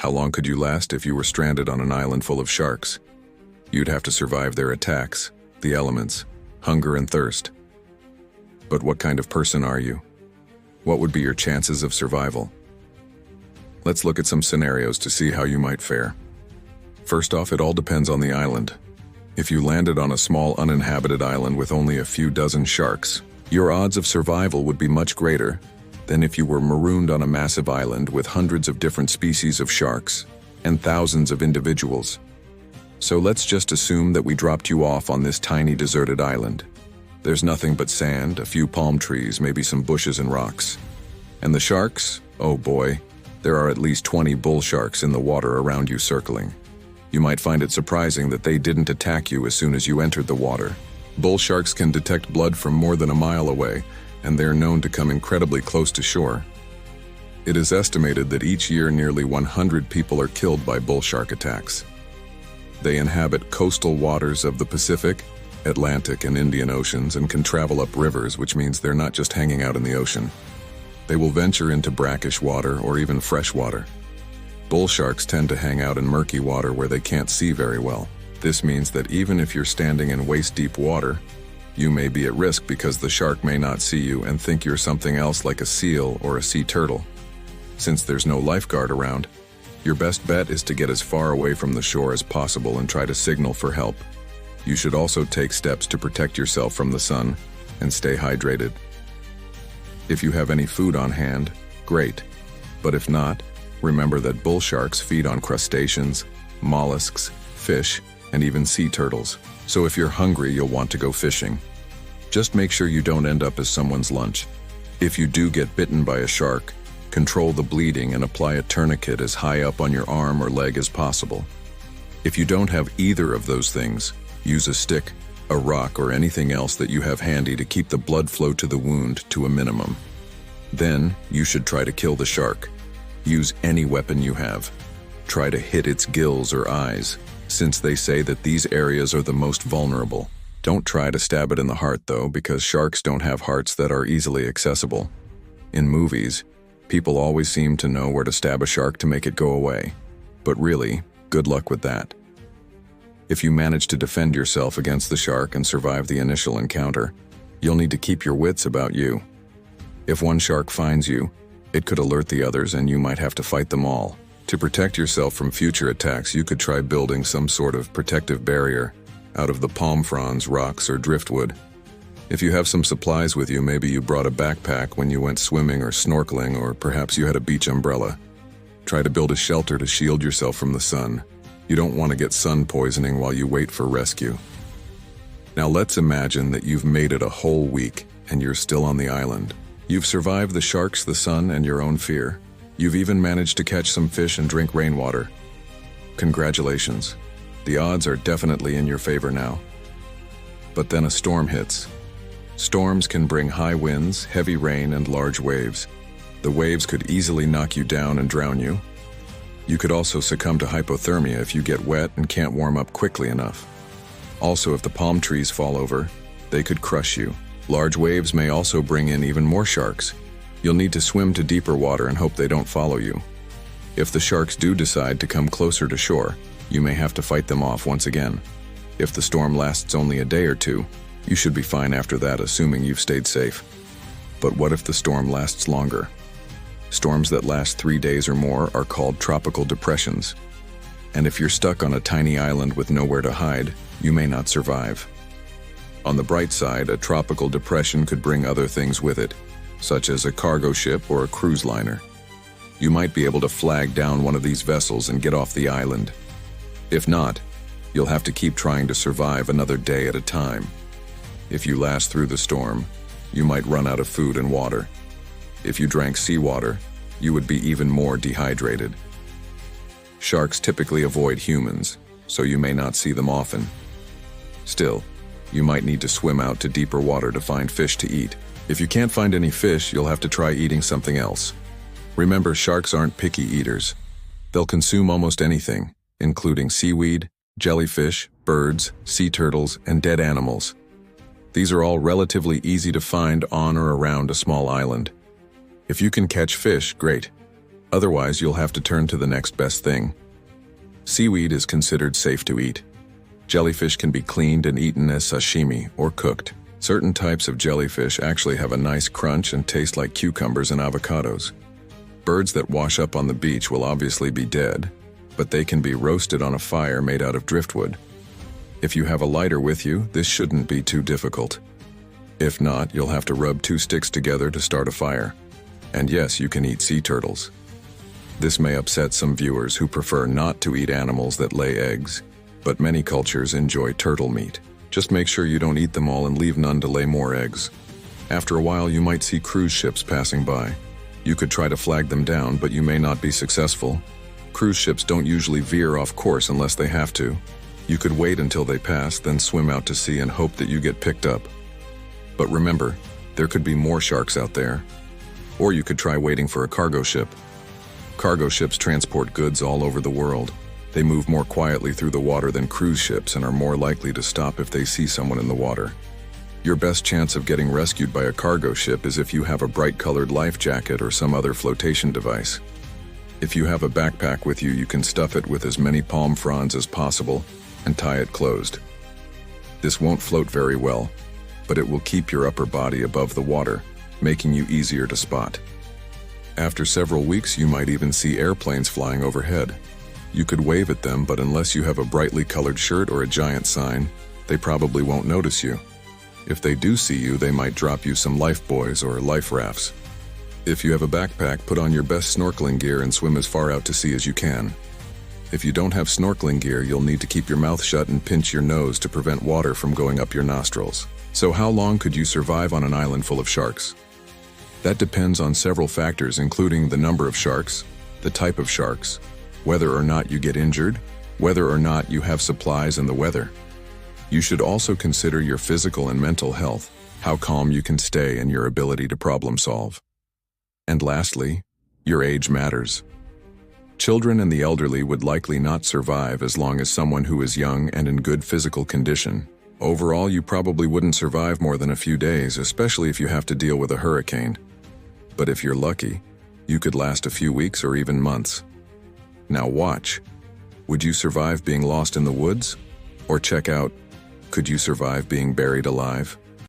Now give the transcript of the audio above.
How long could you last if you were stranded on an island full of sharks? You'd have to survive their attacks, the elements, hunger and thirst. But what kind of person are you? What would be your chances of survival? Let's look at some scenarios to see how you might fare. First off, it all depends on the island. If you landed on a small uninhabited island with only a few dozen sharks, your odds of survival would be much greater than if you were marooned on a massive island with hundreds of different species of sharks and thousands of individuals. So let's just assume that we dropped you off on this tiny deserted island. There's nothing but sand, a few palm trees, maybe some bushes and rocks. And the sharks? Oh boy, there are at least 20 bull sharks in the water around you circling. You might find it surprising that they didn't attack you as soon as you entered the water. Bull sharks can detect blood from more than a mile away, and they're known to come incredibly close to shore. It is estimated that each year nearly 100 people are killed by bull shark attacks. They inhabit coastal waters of the Pacific, Atlantic, and Indian Oceans and can travel up rivers, which means they're not just hanging out in the ocean. They will venture into brackish water or even fresh water. Bull sharks tend to hang out in murky water where they can't see very well. This means that even if you're standing in waist-deep water, you may be at risk because the shark may not see you and think you're something else like a seal or a sea turtle. Since there's no lifeguard around, your best bet is to get as far away from the shore as possible and try to signal for help. You should also take steps to protect yourself from the sun and stay hydrated. If you have any food on hand, great. But if not, remember that bull sharks feed on crustaceans, mollusks, fish, and even sea turtles. So if you're hungry, you'll want to go fishing. Just make sure you don't end up as someone's lunch. If you do get bitten by a shark, control the bleeding and apply a tourniquet as high up on your arm or leg as possible. If you don't have either of those things, use a stick, a rock, or anything else that you have handy to keep the blood flow to the wound to a minimum. Then, you should try to kill the shark. Use any weapon you have. Try to hit its gills or eyes, since they say that these areas are the most vulnerable. Don't try to stab it in the heart though, because sharks don't have hearts that are easily accessible. In movies, people always seem to know where to stab a shark to make it go away. But really, good luck with that. If you manage to defend yourself against the shark and survive the initial encounter, you'll need to keep your wits about you. If one shark finds you, it could alert the others and you might have to fight them all. To protect yourself from future attacks, you could try building some sort of protective barrier out of the palm fronds, rocks, or driftwood. If you have some supplies with you, maybe you brought a backpack when you went swimming or snorkeling, or perhaps you had a beach umbrella. Try to build a shelter to shield yourself from the sun. You don't want to get sun poisoning while you wait for rescue. Now let's imagine that you've made it a whole week and you're still on the island. You've survived the sharks, the sun, and your own fear. You've even managed to catch some fish and drink rainwater. Congratulations. The odds are definitely in your favor now. But then a storm hits. Storms can bring high winds, heavy rain, and large waves. The waves could easily knock you down and drown you. You could also succumb to hypothermia if you get wet and can't warm up quickly enough. Also, if the palm trees fall over, they could crush you. Large waves may also bring in even more sharks. You'll need to swim to deeper water and hope they don't follow you. If the sharks do decide to come closer to shore, you may have to fight them off once again. If the storm lasts only a day or two, you should be fine after that, assuming you've stayed safe. But what if the storm lasts longer? Storms that last 3 days or more are called tropical depressions. And if you're stuck on a tiny island with nowhere to hide, you may not survive. On the bright side, a tropical depression could bring other things with it, such as a cargo ship or a cruise liner. You might be able to flag down one of these vessels and get off the island. If not, you'll have to keep trying to survive another day at a time. If you last through the storm, you might run out of food and water. If you drank seawater, you would be even more dehydrated. Sharks typically avoid humans, so you may not see them often. Still, you might need to swim out to deeper water to find fish to eat. If you can't find any fish, you'll have to try eating something else. Remember, sharks aren't picky eaters. They'll consume almost anything, including seaweed, jellyfish, birds, sea turtles, and dead animals. These are all relatively easy to find on or around a small island. If you can catch fish, great. Otherwise, you'll have to turn to the next best thing. Seaweed is considered safe to eat. Jellyfish can be cleaned and eaten as sashimi or cooked. Certain types of jellyfish actually have a nice crunch and taste like cucumbers and avocados. Birds that wash up on the beach will obviously be dead, but they can be roasted on a fire made out of driftwood. If you have a lighter with you, this shouldn't be too difficult. If not, you'll have to rub 2 sticks together to start a fire. And yes, you can eat sea turtles. This may upset some viewers who prefer not to eat animals that lay eggs, but many cultures enjoy turtle meat. Just make sure you don't eat them all and leave none to lay more eggs. After a while, you might see cruise ships passing by. You could try to flag them down, but you may not be successful. Cruise ships don't usually veer off course unless they have to. You could wait until they pass, then swim out to sea and hope that you get picked up. But remember, there could be more sharks out there. Or you could try waiting for a cargo ship. Cargo ships transport goods all over the world. They move more quietly through the water than cruise ships and are more likely to stop if they see someone in the water. Your best chance of getting rescued by a cargo ship is if you have a bright-colored life jacket or some other flotation device. If you have a backpack with you, you can stuff it with as many palm fronds as possible and tie it closed. This won't float very well, but it will keep your upper body above the water, making you easier to spot. After several weeks, you might even see airplanes flying overhead. You could wave at them, but unless you have a brightly colored shirt or a giant sign, they probably won't notice you. If they do see you, they might drop you some life buoys or life rafts. If you have a backpack, put on your best snorkeling gear and swim as far out to sea as you can. If you don't have snorkeling gear, you'll need to keep your mouth shut and pinch your nose to prevent water from going up your nostrils. So how long could you survive on an island full of sharks? That depends on several factors, including the number of sharks, the type of sharks, whether or not you get injured, whether or not you have supplies, and the weather. You should also consider your physical and mental health, how calm you can stay, and your ability to problem solve. And lastly, your age matters. Children and the elderly would likely not survive as long as someone who is young and in good physical condition. Overall, you probably wouldn't survive more than a few days, especially if you have to deal with a hurricane. But if you're lucky, you could last a few weeks or even months. Now watch. Would you survive being lost in the woods? Or check out, could you survive being buried alive?